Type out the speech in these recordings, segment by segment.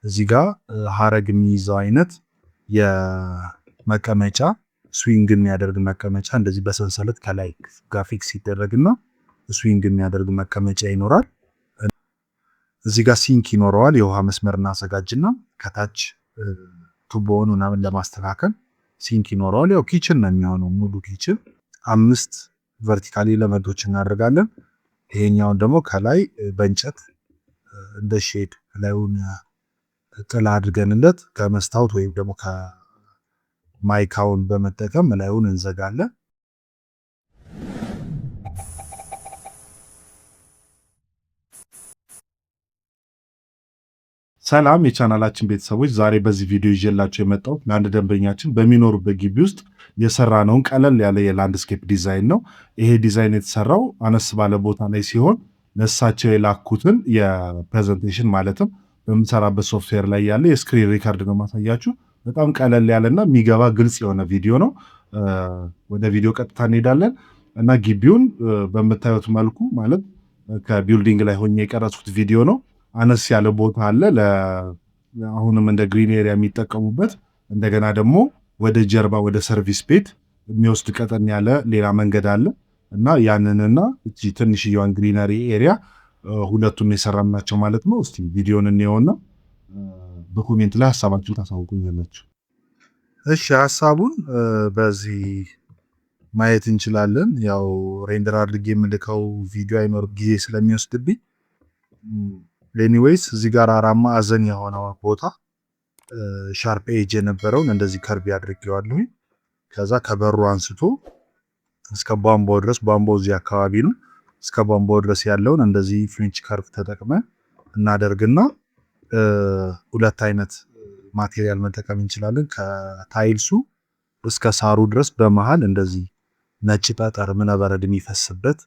እዚህ ጋር ሀረግ የሚይዘው አይነት የመቀመጫ ስዊንግ የሚያደርግ መቀመጫ እንደዚህ በሰንሰለት ከላይ ጋር ፊክስ ይደረግና ስዊንግ የሚያደርግ መቀመጫ ይኖራል። እዚህ ጋር ሲንክ ይኖረዋል። የውሃ መስመር እናዘጋጅና ከታች ቱቦውን ምናምን ለማስተካከል ሲንክ ይኖረዋል። ያው ኪችን ነው የሚሆነው፣ ሙሉ ኪችን። 5 ቨርቲካል ኤሌመንቶች እናደርጋለን። ይሄኛውን ደግሞ ከላይ በእንጨት እንደ ሼድ ላዩን ጥላ አድርገንለት ከመስታወት ወይም ደግሞ ከማይካውን በመጠቀም ላዩን እንዘጋለን። ሰላም የቻናላችን ቤተሰቦች፣ ዛሬ በዚህ ቪዲዮ ይዤላችሁ የመጣሁት ለአንድ ደንበኛችን በሚኖሩበት ግቢ ውስጥ የሰራነውን ቀለል ያለ የላንድስኬፕ ዲዛይን ነው። ይሄ ዲዛይን የተሰራው አነስ ባለ ቦታ ላይ ሲሆን ለእሳቸው የላኩትን የፕሬዘንቴሽን ማለትም በምሰራበት ሶፍትዌር ላይ ያለ የስክሪን ሪከርድ ነው ማሳያችሁ። በጣም ቀለል ያለና የሚገባ ግልጽ የሆነ ቪዲዮ ነው። ወደ ቪዲዮ ቀጥታ እንሄዳለን እና ግቢውን በምታዩት መልኩ ማለት ከቢልዲንግ ላይ ሆኜ የቀረጽኩት ቪዲዮ ነው። አነስ ያለ ቦታ አለ፣ አሁንም እንደ ግሪን ኤሪያ የሚጠቀሙበት። እንደገና ደግሞ ወደ ጀርባ ወደ ሰርቪስ ቤት የሚወስድ ቀጠን ያለ ሌላ መንገድ አለ እና ያንንና እቺ ትንሽዬዋን ግሪነሪ ኤሪያ ሁለቱን የሰራናቸው ማለት ነው። እስቲ ቪዲዮን እንየውና በኮሜንት ላይ ሐሳባችሁን ታሳውቁኛላችሁ። እሺ፣ ሐሳቡን በዚህ ማየት እንችላለን። ያው ሬንደር አድርጌ የምልከው ቪዲዮ አይኖር ጊዜ ስለሚወስድብኝ ኤኒዌይስ እዚህ ጋር አራት ማዕዘን የሆነው ቦታ ሻርፕ ኤጅ የነበረውን እንደዚህ ከርብ ያድርጌዋለሁ። ከዛ ከበሩ አንስቶ እስከ ቧንቧው ድረስ፣ ቧንቧው እዚህ አካባቢ ነው፣ እስከ ቧንቧው ድረስ ያለውን እንደዚህ ፍሬንች ከርቭ ተጠቅመን እናደርግና ሁለት አይነት ማቴሪያል መጠቀም እንችላለን። ከታይልሱ እስከ ሳሩ ድረስ በመሃል እንደዚህ ነጭ ጠጠር እብነበረድ የሚፈስበት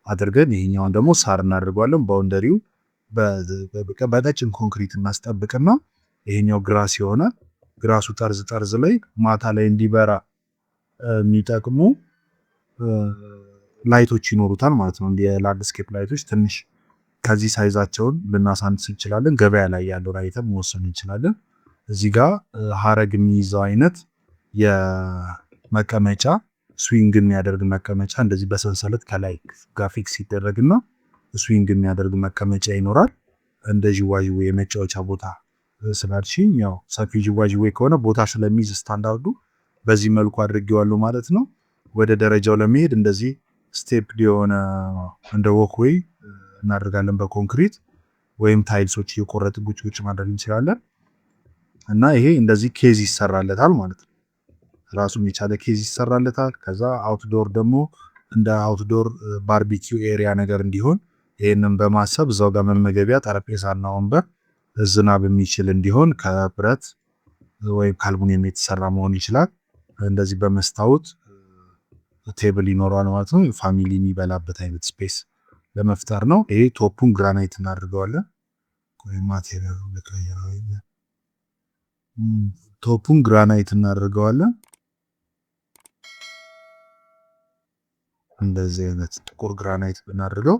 አድርገን ይሄኛውን ደግሞ ሳር እናደርገዋለን። ባውንደሪው በቀጭን ኮንክሪት እናስጠብቅና ይሄኛው ግራስ ይሆናል። ግራሱ ጠርዝ ላይ ማታ ላይ እንዲበራ የሚጠቅሙ ላይቶች ይኖሩታል ማለት ነው። የላንድስኬፕ ላይቶች ትንሽ ከዚህ ሳይዛቸውን ልናሳንስ እንችላለን። ገበያ ላይ ያለው አይተም መወሰን እንችላለን። እዚህ ጋር ሀረግ የሚይዘው አይነት የመቀመጫ ስዊንግ የሚያደርግ መቀመጫ እንደዚህ በሰንሰለት ከላይ ጋር ፊክስ ይደረግና ስዊንግ የሚያደርግ መቀመጫ ይኖራል። እንደ ዥዋዥዌ የመጫወቻ ቦታ ስላልሽኝ ያው ሰፊ ዥዋዥዌ ከሆነ ቦታ ስለሚይዝ ስታንዳርዱ በዚህ መልኩ አድርጌዋለሁ ማለት ነው። ወደ ደረጃው ለመሄድ እንደዚህ ስቴፕ የሆነ እንደ ወክዌይ እናደርጋለን በኮንክሪት ወይም ታይልሶች እየቆረጥ ጉጭ ማድረግ እንችላለን። እና ይሄ እንደዚህ ኬዝ ይሰራለታል ማለት ነው። ራሱን የቻለ ኬዝ ይሰራለታል። ከዛ አውትዶር ደግሞ እንደ አውትዶር ባርቢኪው ኤሪያ ነገር እንዲሆን ይሄንን በማሰብ እዛው ጋር መመገቢያ ጠረጴዛና ወንበር ዝናብ የሚችል እንዲሆን ከብረት ወይም ከአልሙኒየም የተሰራ መሆን ይችላል። እንደዚህ በመስታወት ቴብል ይኖረዋል ማለት ነው። ፋሚሊ የሚበላበት አይነት ስፔስ ለመፍጠር ነው። ይሄ ቶፑን ግራናይት እናደርገዋለን። ማቴሪያሉ ቶፑን ግራናይት እናደርገዋለን። እንደዚህ አይነት ጥቁር ግራናይት ብናደርገው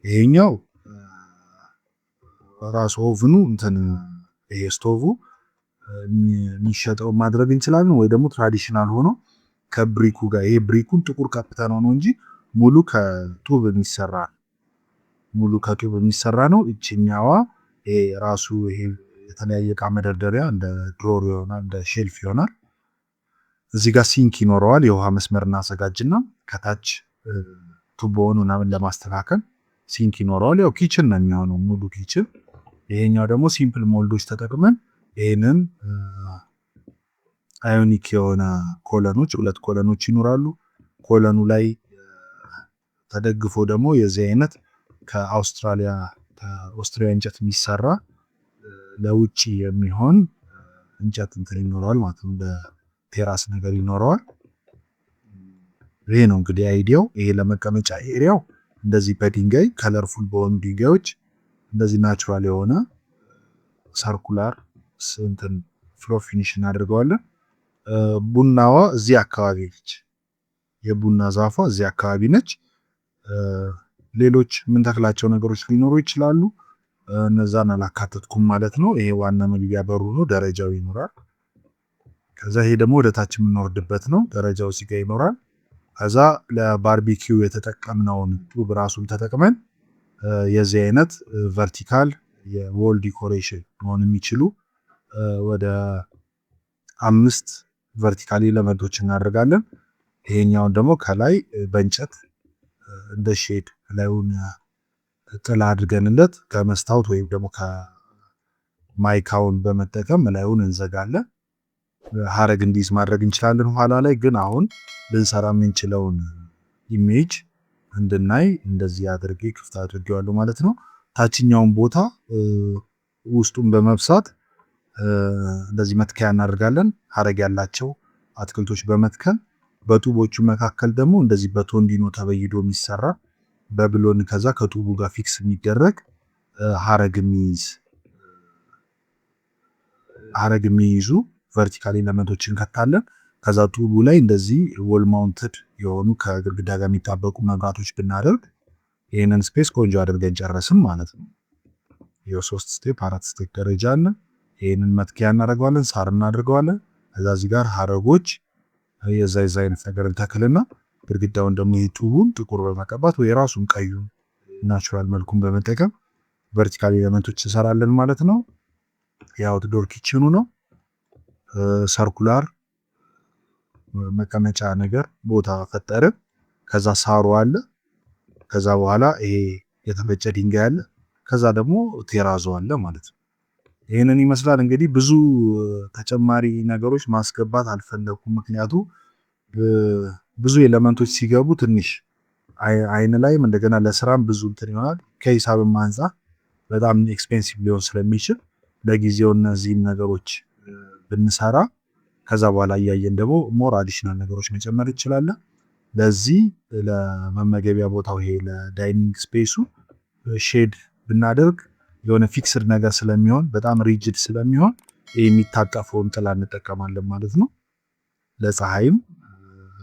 ይሄኛው ራሱ ኦቭኑ እንትን ይሄ ስቶቭ የሚሸጠው ማድረግ እንችላለን። ወይ ደግሞ ትራዲሽናል ሆኖ ከብሪኩ ጋር ይሄ ብሪኩን ጥቁር ቀብተ ነው እንጂ ሙሉ ከጡብ የሚሰራ ነው። እቺኛዋ ይሄ ራሱ ይሄ የተለያየ ዕቃ መደርደሪያ እንደ ድሮር ይሆናል፣ እንደ ሼልፍ ይሆናል። እዚህ ጋር ሲንክ ይኖረዋል። የውሃ መስመር እናዘጋጅና ከታች ቱቦውን ምናምን ለማስተካከል ሲንክ ይኖረዋል። ያው ኪችን ነው የሚሆነው፣ ሙሉ ኪችን። ይሄኛው ደግሞ ሲምፕል ሞልዶች ተጠቅመን ይሄንን አዮኒክ የሆነ ኮለኖች 2 ኮለኖች ይኖራሉ። ኮለኑ ላይ ተደግፎ ደግሞ የዚህ አይነት ከኦስትሪያ እንጨት የሚሰራ ለውጪ የሚሆን እንጨት እንትን ይኖረዋል ማለት ነው። በቴራስ ነገር ይኖረዋል። ይሄ ነው እንግዲህ አይዲያው። ይሄ ለመቀመጫ ኤሪያው እንደዚህ በድንጋይ ከለርፉል በሆኑ ድንጋዮች እንደዚህ ናቹራል የሆነ ሰርኩላር እንትን ፍሎር ፊኒሽ እናደርገዋለን። ቡናዋ እዚህ አካባቢ ነች። የቡና ዛፏ እዚህ አካባቢ ነች። ሌሎች ምን ተክላቸው ነገሮች ሊኖሩ ይችላሉ። እነዛን አላካተትኩም ማለት ነው። ይሄ ዋና መግቢያ በሩ ነው። ደረጃው ይኖራል። ከዛ ይሄ ደግሞ ወደ ታች የምንወርድበት ነው። ደረጃው እዚህ ጋር ይኖራል። ከዛ ለባርቢኪው የተጠቀምነውን ጡብ ራሱን ተጠቅመን የዚህ አይነት ቨርቲካል የዎል ዲኮሬሽን መሆን የሚችሉ ወደ 5 ቨርቲካል ኤሌመንቶች እናደርጋለን። ይሄኛውን ደግሞ ከላይ በእንጨት እንደ ሼድ ላዩን ጥላ አድርገንለት ከመስታወት ወይም ደግሞ ከማይካውን በመጠቀም ላዩን እንዘጋለን። ሀረግ እንዲይዝ ማድረግ እንችላለን። ኋላ ላይ ግን አሁን ልንሰራ የምንችለውን ኢሜጅ እንድናይ እንደዚህ አድርጌ ክፍት አድርጌዋለሁ ማለት ነው። ታችኛውን ቦታ ውስጡን በመብሳት እንደዚህ መትከያ እናደርጋለን። ሀረግ ያላቸው አትክልቶች በመትከል በጡቦቹ መካከል ደግሞ እንደዚህ በቶንዲኖ ተበይዶ የሚሰራ በብሎን ከዛ ከጡቡ ጋር ፊክስ የሚደረግ ሀረግ የሚይዙ ቨርቲካል ኤሌመንቶችን እንከታለን። ከዛ ጡቡ ላይ እንደዚህ ዎል ማውንትድ የሆኑ ከግድግዳ ጋር የሚጣበቁ መብራቶች ብናደርግ ይህንን ስፔስ ቆንጆ አድርገን ጨረስን ማለት ነው። ይኸው 3 ስቴፕ 4 ስቴፕ ደረጃ አለ። ይህንን መትከያ እናደርገዋለን፣ ሳር እናደርገዋለን። ከዛ እዚህ ጋር ሀረጎች የዛ አይነት ነገር እንተክልና ግድግዳውን ደግሞ ጡቡን ጥቁር በመቀባት ወይ ራሱን ቀዩን ናቹራል መልኩን በመጠቀም ቨርቲካል ኤሌመንቶች እንሰራለን ማለት ነው። የአውትዶር ኪችኑ ነው። ሰርኩላር መቀመጫ ነገር ቦታ ፈጠርን። ከዛ ሳሩ አለ። ከዛ በኋላ ይሄ የተፈጨ ድንጋይ አለ። ከዛ ደግሞ ቴራዞ አለ ማለት ነው። ይህንን ይመስላል እንግዲህ። ብዙ ተጨማሪ ነገሮች ማስገባት አልፈለኩም፣ ምክንያቱ ብዙ ኤሌመንቶች ሲገቡ ትንሽ አይን ላይም እንደገና ለስራም ብዙ እንትን ይሆናል። ከሂሳብም አንፃር በጣም ኤክስፔንሲቭ ሊሆን ስለሚችል ለጊዜው እነዚህን ነገሮች ብንሰራ ከዛ በኋላ እያየን ደግሞ ሞር አዲሽናል ነገሮች መጨመር እንችላለን። ለዚህ ለመመገቢያ ቦታው ይሄ ለዳይኒንግ ስፔሱ ሼድ ብናደርግ የሆነ ፊክስድ ነገር ስለሚሆን በጣም ሪጅድ ስለሚሆን የሚታጠፈውን ጥላ እንጠቀማለን ማለት ነው። ለፀሐይም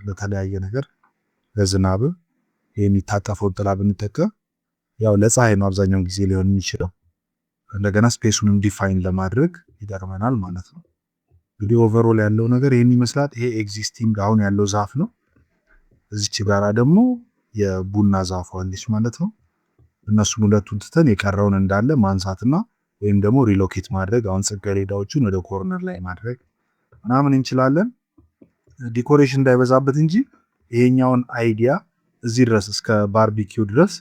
ለተለያየ ነገር ለዝናብ የሚታጠፈውን ጥላ ብንጠቀም ያው ለፀሐይ ነው አብዛኛውን ጊዜ ሊሆን የሚችለው። እንደገና ስፔሱንም ዲፋይን ለማድረግ ይጠቅመናል ማለት ነው። እንግዲህ ኦቨርኦል ያለው ነገር ይሄን ይመስላል። ይሄ ኤግዚስቲንግ አሁን ያለው ዛፍ ነው። እዚች ጋራ ደግሞ የቡና ዛፍ አለች ማለት ነው። እነሱን ሁለቱን ትተን የቀረውን እንዳለ ማንሳትና ወይም ደግሞ ሪሎኬት ማድረግ አሁን ጽጌረዳዎቹን ወደ ኮርነር ላይ ማድረግ ምናምን እንችላለን። ዲኮሬሽን እንዳይበዛበት እንጂ ይሄኛውን አይዲያ እዚህ ድረስ እስከ ባርቢኪው ድረስ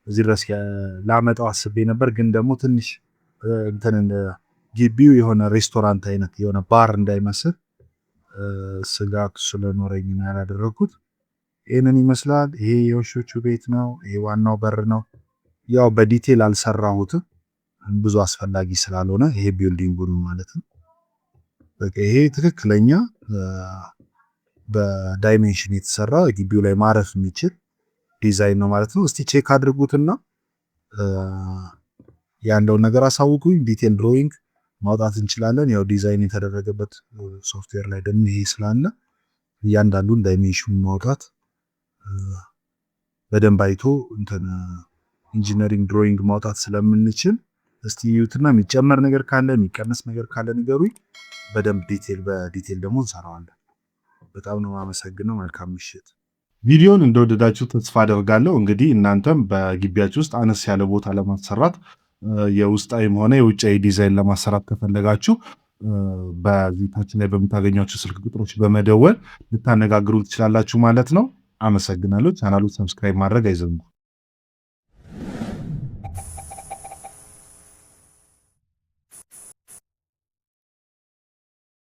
እዚህ ድረስ ላመጣው አስቤ ነበር። ግን ደግሞ ትንሽ እንትን ግቢው የሆነ ሬስቶራንት አይነት የሆነ ባር እንዳይመስል ስጋት ስለኖረኝ ነው ያላደረኩት። ይሄንን ይመስላል። ይሄ የውሾቹ ቤት ነው። ይሄ ዋናው በር ነው። ያው በዲቴል አልሰራሁትም ብዙ አስፈላጊ ስላልሆነ ይሄ ቢልዲንጉ ማለት ነው። በቃ ይሄ ትክክለኛ በዳይሜንሽን የተሰራ ግቢው ላይ ማረፍ የሚችል ዲዛይን ነው ማለት ነው። እስቲ ቼክ አድርጉትና ያለውን ነገር አሳውቁኝ። ዲቴል ድሮይንግ ማውጣት እንችላለን። ያው ዲዛይን የተደረገበት ሶፍትዌር ላይ ደግሞ ይሄ ስላለ እያንዳንዱን ዳይሜንሽን ማውጣት በደንብ አይቶ እንትን ኢንጂነሪንግ ድሮይንግ ማውጣት ስለምንችል እስቲ እዩትና የሚጨመር ነገር ካለ የሚቀነስ ነገር ካለ ንገሩኝ። በደንብ በዲቴል ደግሞ እንሰራዋለን። በጣም ነው የማመሰግነው። መልካም ምሽት። ቪዲዮን እንደወደዳችሁ ተስፋ አደርጋለሁ። እንግዲህ እናንተም በግቢያችሁ ውስጥ አነስ ያለ ቦታ ለማሰራት የውስጣዊም ሆነ የውጫዊ ዲዛይን ለማሰራት ከፈለጋችሁ በቪዲዮታችን ላይ በምታገኟቸው ስልክ ቁጥሮች በመደወል ልታነጋግሩ ትችላላችሁ ማለት ነው። አመሰግናለሁ። ቻናሉን ሰብስክራይብ ማድረግ አይዘንጉ።